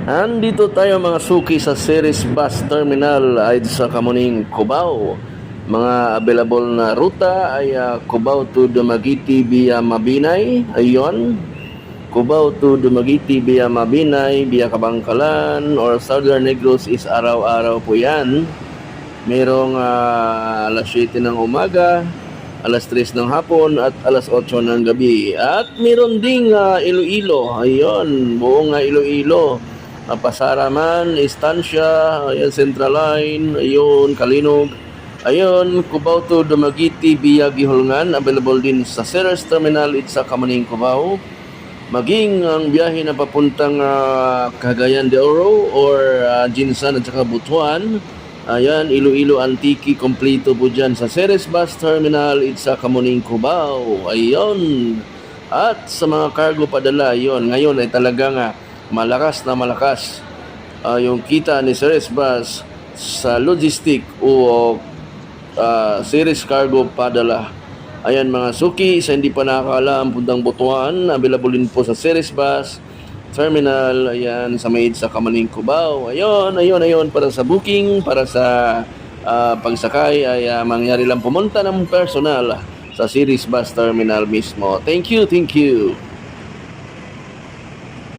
Andito tayo mga suki sa Ceres Bus Terminal ay sa Kamuning, Cubao. Mga available na ruta ay Cubao to Dumaguete via Mabinay, ayun. Cubao to Dumaguete via Mabinay, via Kabangkalan or Southern Negros is araw-araw po yan. Merong alas 7 ng umaga, alas 3 ng hapon at alas 8 ng gabi. At meron ding Iloilo, ayun, buong Iloilo. Pasaraman, Estancia, ayan, Central Line, ayun, Kalinog, ayun, Cubao to Dumaguete via Gihulngan, available din sa Ceres Terminal at sa Kamuning, Cubao. Maging ang biyahe na papuntang Cagayan de Oro or Jinsan at saka Butuan, ayan, Iloilo Antique, kompleto po dyan sa Ceres Bus Terminal at sa Kamuning, Cubao, ayun. At sa mga cargo padala, ayun, ngayon ay talagang malakas na malakas yung kita ni Ceres Bus sa logistic o Ceres Cargo padala. Ayan mga suki, sa hindi pa nakakaalam, puntang Butuan, available din po sa Ceres Bus Terminal, ayan, sa Maid sa Kamuning, Cubao. Ayun, para sa booking, para sa pagsakay ay mangyari lang pumunta ng personal sa Ceres Bus Terminal mismo. Thank you.